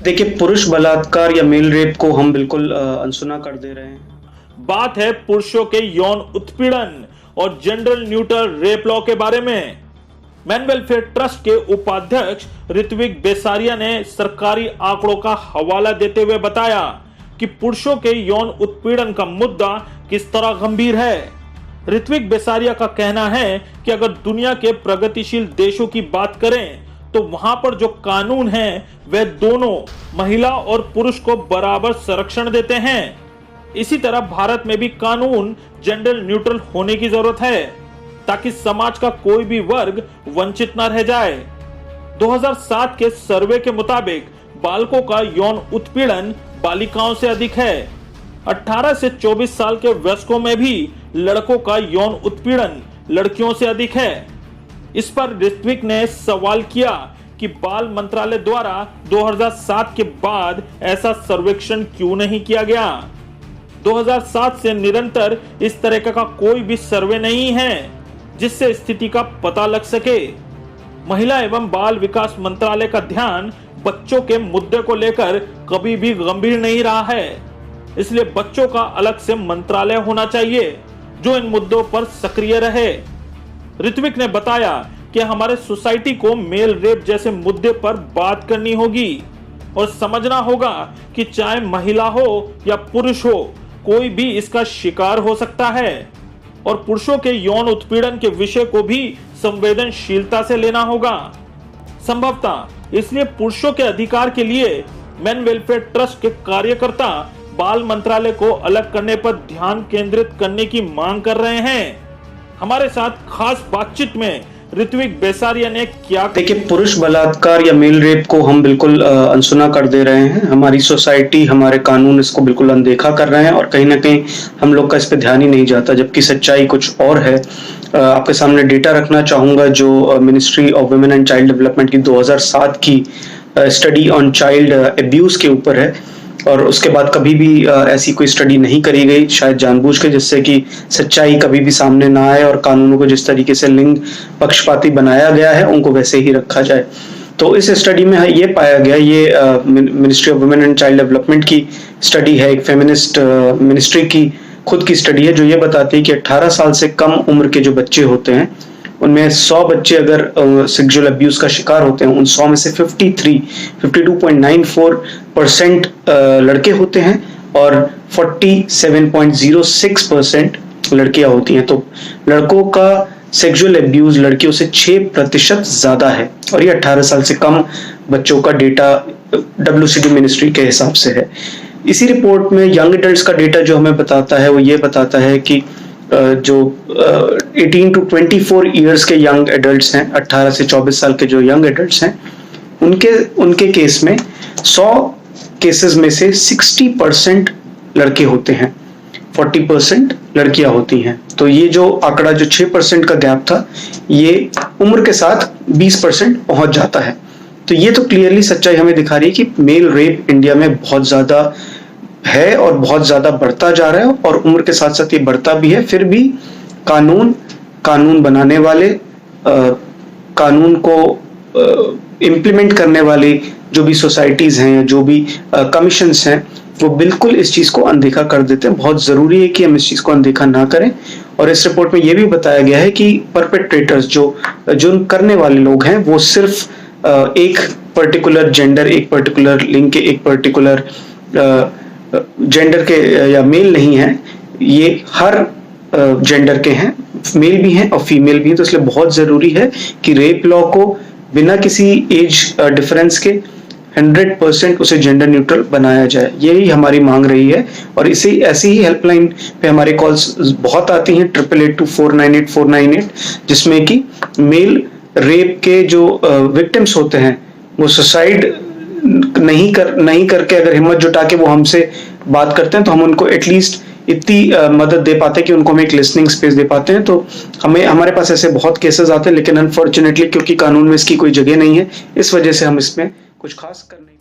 देखिए, पुरुष बलात्कार या मेल रेप को हम बिल्कुल अनसुना कर दे रहे हैं। बात है पुरुषों के यौन उत्पीड़न और जेंडर न्यूट्रल रेप लॉ के बारे में। मैन वेलफेयर ट्रस्ट के उपाध्यक्ष ऋत्विक बेसारिया ने सरकारी आंकड़ों का हवाला देते हुए बताया कि पुरुषों के यौन उत्पीड़न का मुद्दा किस तरह गंभीर है। ऋत्विक बेसारिया का कहना है कि अगर दुनिया के प्रगतिशील देशों की बात करें तो वहां पर जो कानून है वह दोनों महिला और पुरुष को बराबर संरक्षण देते हैं। इसी तरह भारत में भी कानून जेंडर न्यूट्रल होने की जरूरत है ताकि समाज का कोई भी वर्ग वंचित न रह जाए। 2007 के सर्वे के मुताबिक बालकों का यौन उत्पीड़न बालिकाओं से अधिक है। 18 से 24 साल के वयस्कों में भी लड़कों का यौन उत्पीड़न लड़कियों से अधिक है। इस पर ऋत्विक ने सवाल किया कि बाल मंत्रालय द्वारा 2007 के बाद ऐसा सर्वेक्षण क्यों नहीं किया गया। 2007 से निरंतर इस तरह का कोई भी सर्वे नहीं है जिससे स्थिति का पता लग सके। महिला एवं बाल विकास मंत्रालय का ध्यान बच्चों के मुद्दे को लेकर कभी भी गंभीर नहीं रहा है, इसलिए बच्चों का अलग से मंत्रालय होना चाहिए जो इन मुद्दों पर सक्रिय रहे। ऋत्विक ने बताया कि हमारे सोसाइटी को मेल रेप जैसे मुद्दे पर बात करनी होगी और समझना होगा कि चाहे महिला हो या पुरुष हो, कोई भी इसका शिकार हो सकता है और पुरुषों के यौन उत्पीड़न के विषय को भी संवेदनशीलता से लेना होगा। संभवतः इसलिए पुरुषों के अधिकार के लिए मैन वेलफेयर ट्रस्ट के कार्यकर्ता बाल मंत्रालय को अलग करने पर ध्यान केंद्रित करने की मांग कर रहे हैं। हमारे साथ खास बातचीत में ऋत्विक बेसारिया ने क्या देखिए, पुरुष बलात्कार या मेल रेप को हम बिल्कुल अनसुना कर दे रहे हैं। हमारी सोसाइटी, हमारे कानून इसको बिल्कुल अनदेखा कर रहे हैं और कहीं ना कहीं हम लोग का इस पे ध्यान ही नहीं जाता, जबकि सच्चाई कुछ और है। आपके सामने डेटा रखना चाहूंगा जो ministry of women and child development की 2007 की स्टडी ऑन चाइल्ड अब्यूज के ऊपर है और उसके बाद कभी भी ऐसी कोई स्टडी नहीं करी गई, शायद जानबूझ के, जिससे कि सच्चाई कभी भी सामने ना आए और कानूनों को जिस तरीके से लिंग पक्षपाती बनाया गया है उनको वैसे ही रखा जाए। तो इस स्टडी में ये पाया गया, ये ministry of women and child development की स्टडी है, एक फेमिनिस्ट मिनिस्ट्री की खुद की स्टडी है जो ये बताती है कि 18 साल से कम उम्र के जो बच्चे होते हैं उनमें 100 बच्चे अगर सेक्सुअल अब्यूज का शिकार होते हैं, उन 100 में से 52.94% लड़के होते हैं और 47.06% लड़कियां होती हैं। तो लड़कों का सेक्सुअल अब्यूज लड़कियों से 6% ज्यादा है और ये 18 साल से कम बच्चों का डेटा WCD मिनिस्ट्री के हिसाब से है। इसी रिपोर्ट में यंग एडल्ट्स का डेटा जो हमें बताता है वो ये बताता है कि जो 18 to 24 ईयर्स के यंग एडल्ट्स हैं, 18 से 24 साल के जो यंग एडल्ट्स हैं, उनके केस में 100 केसेस में से 60% लड़के होते हैं, 40% लड़कियां होती हैं। तो ये जो आंकड़ा, जो 6% का गैप था, ये उम्र के साथ 20% पहुंच जाता है। तो ये तो क्लियरली सच्चाई हमें दिखा रही है कि मेल रेप इंडिया में बहुत ज्यादा है और बहुत ज्यादा बढ़ता जा रहा है और उम्र के साथ साथ ये बढ़ता भी है। फिर भी कानून बनाने वाले, कानून को इम्प्लीमेंट करने वाले जो भी सोसाइटीज हैं, जो भी कमीशंस हैं, वो बिल्कुल इस चीज को अनदेखा कर देते हैं। बहुत जरूरी है कि हम इस चीज को अनदेखा ना करें। और इस रिपोर्ट में ये भी बताया गया है कि परपेट्रेटर्स, जो करने वाले लोग हैं, वो सिर्फ एक पर्टिकुलर जेंडर, एक पर्टिकुलर लिंग के, एक पर्टिकुलर जेंडर के या मेल नहीं है, ये हर जेंडर के हैं, मेल भी हैं और फीमेल भी हैं। तो इसलिए बहुत जरूरी है कि रेप लॉ को बिना किसी एज डिफरेंस के 100% उसे जेंडर न्यूट्रल बनाया जाए। यही हमारी मांग रही है और इसी ऐसी ही हेल्पलाइन पे हमारे कॉल्स बहुत आती हैं, 8882498498, जिसमें कि मेल रेप के जो विक्टिम्स होते हैं वो सुसाइड नहीं करके अगर हिम्मत जुटा के वो हमसे बात करते हैं तो हम उनको एटलीस्ट इतनी मदद दे पाते हैं कि उनको हम एक लिसनिंग स्पेस दे पाते हैं। तो हमारे पास ऐसे बहुत केसेस आते हैं, लेकिन अनफॉर्चुनेटली क्योंकि कानून में इसकी कोई जगह नहीं है, इस वजह से हम इसमें कुछ खास कर नहीं